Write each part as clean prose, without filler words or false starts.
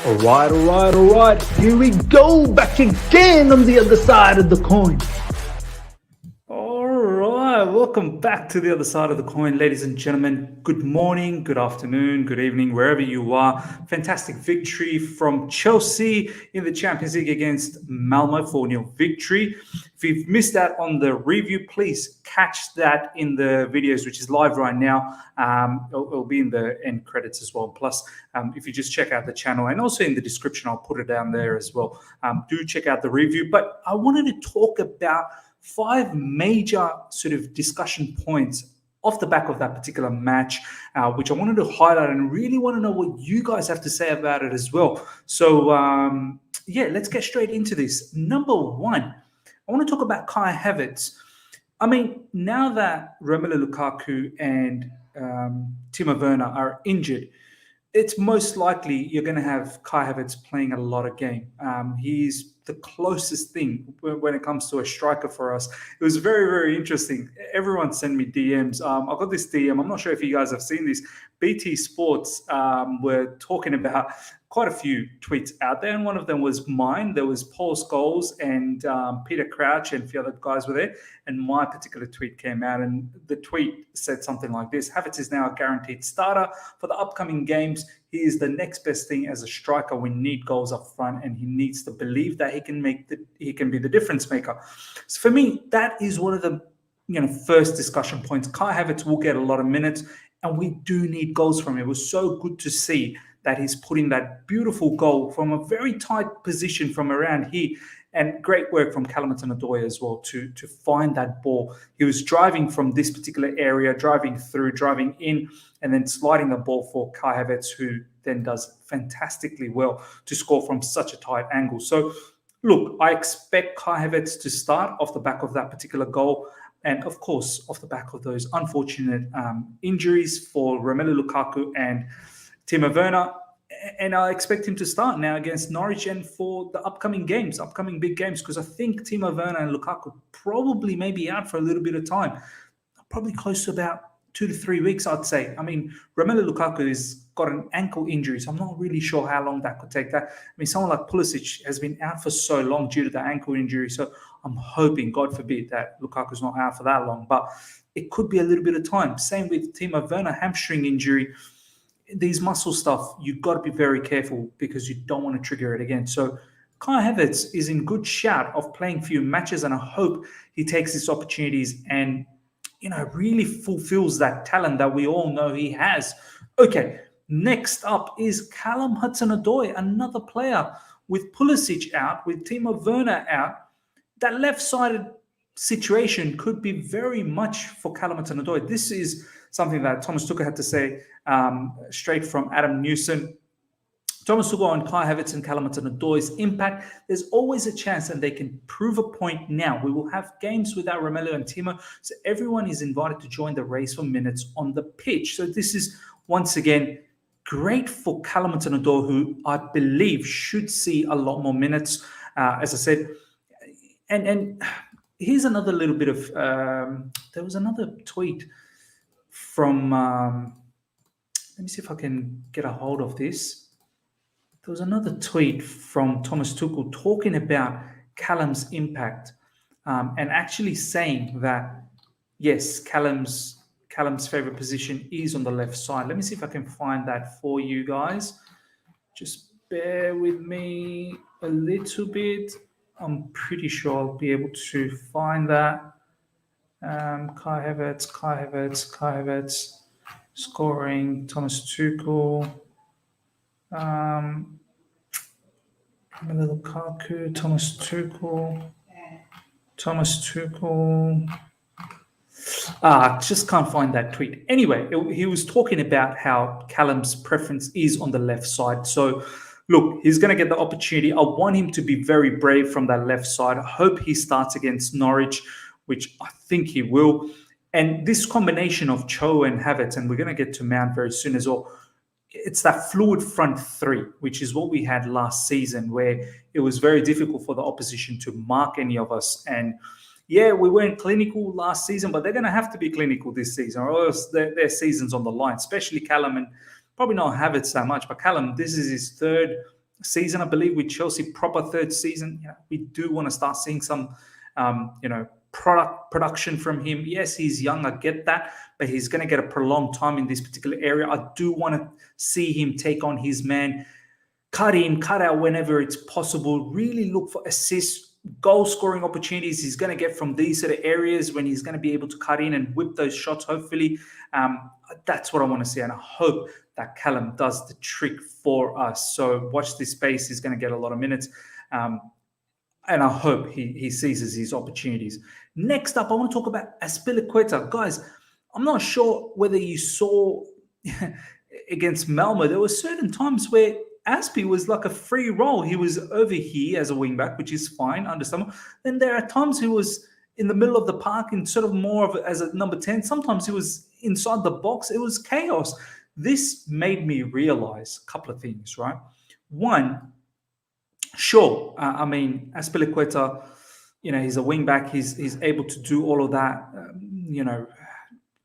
All right. Here we go, back again on the other side of the coin. All right, welcome back to the other side of the coin, ladies and gentlemen. Good morning, good afternoon, good evening, wherever you are. Fantastic victory from Chelsea in the Champions League against Malmo, 4-0 victory. If you've missed that on the review, please catch that in the videos, which is live right now. It'll be in the end credits as well. Plus, if you just check out the channel and also in the description, I'll put it down there as well. Do check out the review. But I wanted to talk about 5 major sort of discussion points off the back of that particular match, which I wanted to highlight and really want to know what you guys have to say about it as well. So, let's get straight into this. Number 1, I want to talk about Kai Havertz. I mean, now that Romelu Lukaku and Timo Werner are injured, it's most likely you're going to have Kai Havertz playing a lot of game. He's the closest thing when it comes to a striker for us. It was very, very interesting. Everyone sent me DMs. I got this DM. I'm not sure if you guys have seen this. BT Sports were talking about quite a few tweets out there, and one of them was mine. There was Paul Scholes and Peter Crouch and a few other guys were there, and my particular tweet came out, and the tweet said something like this: Havertz is now a guaranteed starter for the upcoming games. He is the next best thing as a striker. We need goals up front, and he needs to believe that he can be the difference maker. So for me, that is one of the first discussion points. Kai Havertz will get a lot of minutes, and we do need goals from him. It was so good to see that he's putting that beautiful goal from a very tight position from around here. And great work from Callum Hudson-Odoi as well to find that ball. He was driving from this particular area, driving through, driving in, and then sliding the ball for Kai Havertz, who then does fantastically well to score from such a tight angle. So, look, I expect Kai Havertz to start off the back of that particular goal. And, of course, off the back of those unfortunate injuries for Romelu Lukaku and Timo Werner, and I expect him to start now against Norwich and for the upcoming big games, because I think Timo Werner and Lukaku probably may be out for a little bit of time, probably close to about 2 to 3 weeks, I'd say. I mean, Romelu Lukaku has got an ankle injury, so I'm not really sure how long that could take. I mean, someone like Pulisic has been out for so long due to the ankle injury, so I'm hoping, God forbid, that Lukaku's not out for that long, but it could be a little bit of time. Same with Timo Werner, hamstring injury. These muscle stuff, you've got to be very careful because you don't want to trigger it again. So Kai Havertz is in good shout of playing few matches, and I hope he takes these opportunities and, really fulfills that talent that we all know he has. Okay, next up is Callum Hudson-Odoi, another player with Pulisic out, with Timo Werner out. That left-sided situation could be very much for Callum Hudson-Odoi. This is something that Thomas Tuchel had to say straight from Adam Newson. Thomas Tuchel on Kai Havertz and Callum Hudson-Odoi's impact. There's always a chance that they can prove a point now. We will have games without Romelu and Timo, so everyone is invited to join the race for minutes on the pitch. So this is, once again, great for Callum Hudson-Odoi, who I believe should see a lot more minutes, as I said. And here's another little bit of, there was another tweet from, let me see if I can get a hold of this. There was another tweet from Thomas Tuchel talking about Callum's impact and actually saying that, yes, Callum's favorite position is on the left side. Let me see if I can find that for you guys. Just bear with me a little bit. I'm pretty sure I'll be able to find that. Kai Havertz, scoring, Thomas Tuchel, Lukaku, Thomas Tuchel. I just can't find that tweet. Anyway, he was talking about how Callum's preference is on the left side. So, look, he's going to get the opportunity. I want him to be very brave from that left side. I hope he starts against Norwich, which I think he will. And this combination of Cho and Havertz, and we're going to get to Mount very soon as well, it's that fluid front three, which is what we had last season, where it was very difficult for the opposition to mark any of us. And yeah, we weren't clinical last season, but they're going to have to be clinical this season, or else their season's on the line, especially Callum, and probably not Havertz that much. But Callum, this is his third season, I believe, with Chelsea, proper third season. We do want to start seeing some, production from him. Yes, he's young, I get that, but he's going to get a prolonged time in this particular area. I do want to see him take on his man, cut in, cut out whenever it's possible. Really look for assists, goal scoring opportunities he's going to get from these sort of areas when he's going to be able to cut in and whip those shots, hopefully. That's what I want to see, and I hope that Callum does the trick for us. So watch this space. He's going to get a lot of minutes. And I hope he seizes his opportunities. Next up, I want to talk about Azpilicueta. Guys, I'm not sure whether you saw against Malmo, there were certain times where Azpi was like a free roll. He was over here as a wingback, which is fine, understandable. Then there are times he was in the middle of the park and sort of more of as a number 10. Sometimes he was inside the box. It was chaos. This made me realize a couple of things, right? One, sure, Azpilicueta, he's a wingback. He's able to do all of that,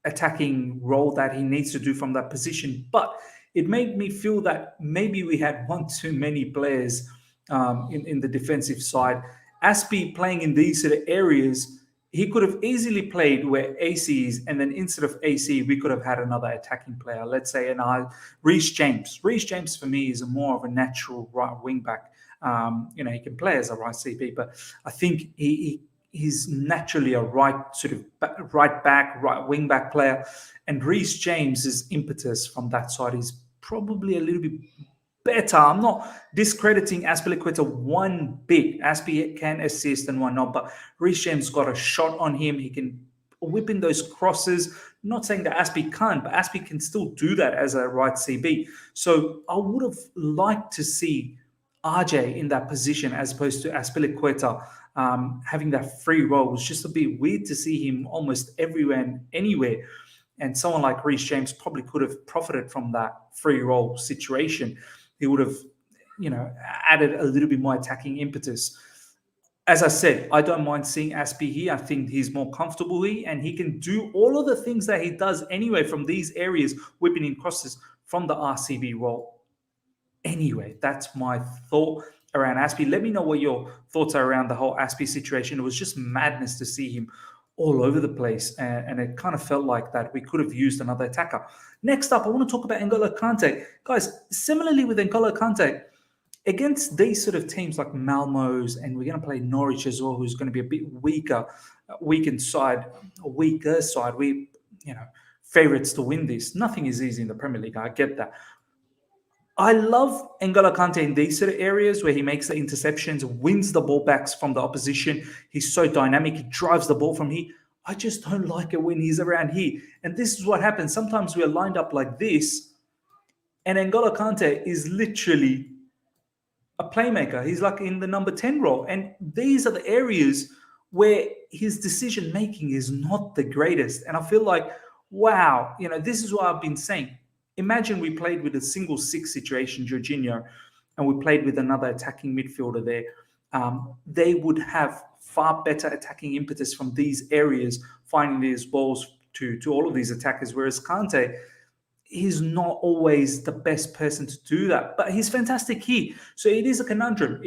attacking role that he needs to do from that position. But it made me feel that maybe we had one too many players in the defensive side. Azpi playing in these sort of areas, he could have easily played where AC is, and then instead of AC, we could have had another attacking player. Let's say Reece James. Reece James for me is more of a natural right wing back. He can play as a right CB, but I think he's naturally a right sort of right back, right wing back player. And Reece James's impetus from that side is probably a little bit better. I'm not discrediting Azpilicueta one bit. Azpi can assist and whatnot, but Reece James got a shot on him. He can whip in those crosses. Not saying that Azpi can't, but Azpi can still do that as a right CB. So I would have liked to see RJ in that position as opposed to Azpilicueta having that free role. It was just a bit weird to see him almost everywhere and anywhere. And someone like Reece James probably could have profited from that free role situation. He would have, added a little bit more attacking impetus. As I said, I don't mind seeing Azpi here. I think he's more comfortable here, and he can do all of the things that he does anyway from these areas, whipping in crosses from the RCB role. Anyway, that's my thought around Azpi. Let me know what your thoughts are around the whole Azpi situation. It was just madness to see him all over the place, and it kind of felt like that we could have used another attacker. Next up, I want to talk about N'Golo Kante. Guys, similarly with N'Golo Kante, against these sort of teams like Malmo's, and we're going to play Norwich as well, who's going to be a bit weaker side, we, favourites to win this. Nothing is easy in the Premier League, I get that. I love N'Golo Kante in these sort of areas where he makes the interceptions, wins the ball backs from the opposition. He's so dynamic. He drives the ball from here. I just don't like it when he's around here. And this is what happens. Sometimes we're lined up like this, and N'Golo Kante is literally a playmaker. He's like in the number 10 role. And these are the areas where his decision-making is not the greatest. And I feel like, wow, this is what I've been saying. Imagine we played with a single 6 situation, Jorginho, and we played with another attacking midfielder there. They would have far better attacking impetus from these areas, finding these balls to all of these attackers, whereas Kante, he's not always the best person to do that, but he's fantastic here. So it is a conundrum.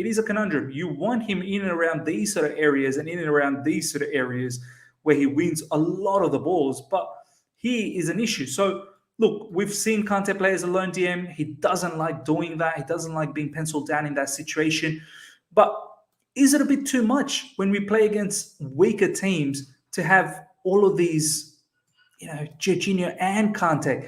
You want him in and around these sort of areas and in and around these sort of areas where he wins a lot of the balls, but he is an issue. So look, we've seen Kante play as a lone DM. He doesn't like doing that. He doesn't like being penciled down in that situation. But is it a bit too much when we play against weaker teams to have all of these, Jorginho and Kante?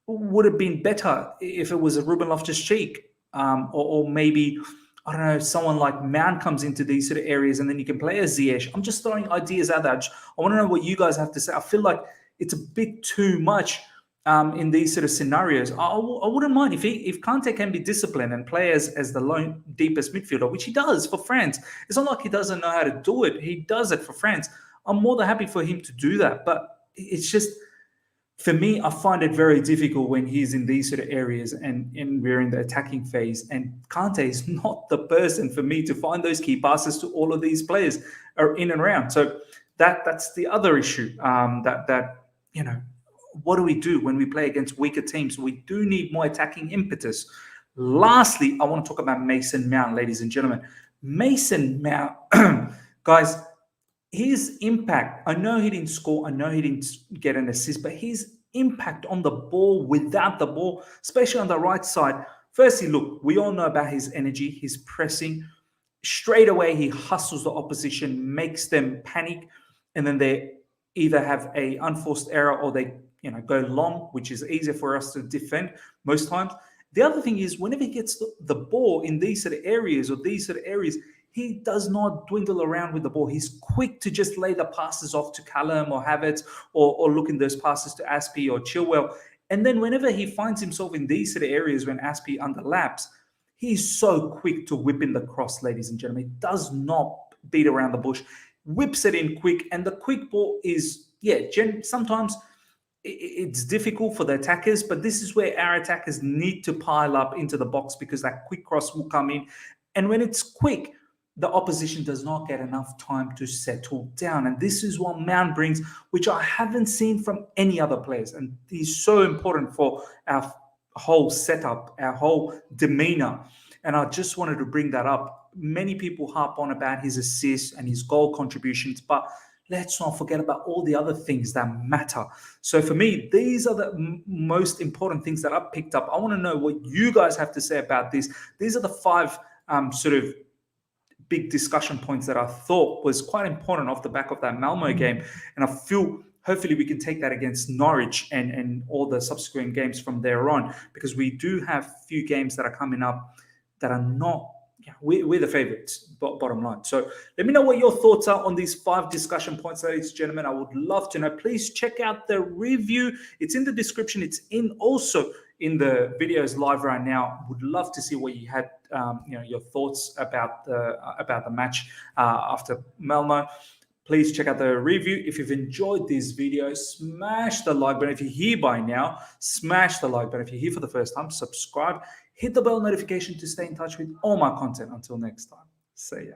Would have been better if it was a Ruben Loftus-Cheek or maybe, I don't know, someone like Mount comes into these sort of areas and then you can play a Ziyech. I'm just throwing ideas out there. I want to know what you guys have to say. I feel like it's a bit too much in these sort of scenarios. I wouldn't mind if Kante can be disciplined and play as the lone deepest midfielder, which he does for France. It's not like he doesn't know how to do it. He does it for France. I'm more than happy for him to do that. But it's just, for me, I find it very difficult when he's in these sort of areas and we're in the attacking phase. And Kante is not the person for me to find those key passes to all of these players are in and around. So that's the other issue what do we do when we play against weaker teams? We do need more attacking impetus. Lastly, I want to talk about Mason Mount, ladies and gentlemen. Mason Mount, guys, his impact, I know he didn't score, I know he didn't get an assist, but his impact on the ball, without the ball, especially on the right side. Firstly, look, we all know about his energy, his pressing. Straight away, he hustles the opposition, makes them panic, and then they either have a unforced error or they go long, which is easier for us to defend most times. The other thing is, whenever he gets the ball in these sort of areas he does not dwindle around with the ball. He's quick to just lay the passes off to Callum or Havertz, or look in those passes to Azpi or Chilwell. And then whenever he finds himself in these sort of areas when Azpi underlaps, he's so quick to whip in the cross, ladies and gentlemen. He does not beat around the bush, whips it in quick. And the quick ball is, sometimes it's difficult for the attackers, but this is where our attackers need to pile up into the box, because that quick cross will come in. And when it's quick, the opposition does not get enough time to settle down. And this is what Mount brings, which I haven't seen from any other players. And he's so important for our whole setup, our whole demeanor. And I just wanted to bring that up. Many people harp on about his assists and his goal contributions, but let's not forget about all the other things that matter. So for me, these are the most important things that I've picked up. I want to know what you guys have to say about this. These are the 5 sort of big discussion points that I thought was quite important off the back of that Malmo game. And I feel hopefully we can take that against Norwich and all the subsequent games from there on, because we do have a few games that are coming up that are not, we're the favorites, bottom line. So let me know what your thoughts are on these 5 discussion points, ladies and gentlemen. I would love to know. Please check out the review. It's in the description. It's also in the videos live right now. Would love to see what you had, your thoughts about the match after Malmo. Please check out the review. If you've enjoyed this video, smash the like button. If you're here by now, smash the like button. If you're here for the first time, subscribe. Hit the bell notification to stay in touch with all my content. Until next time, see ya.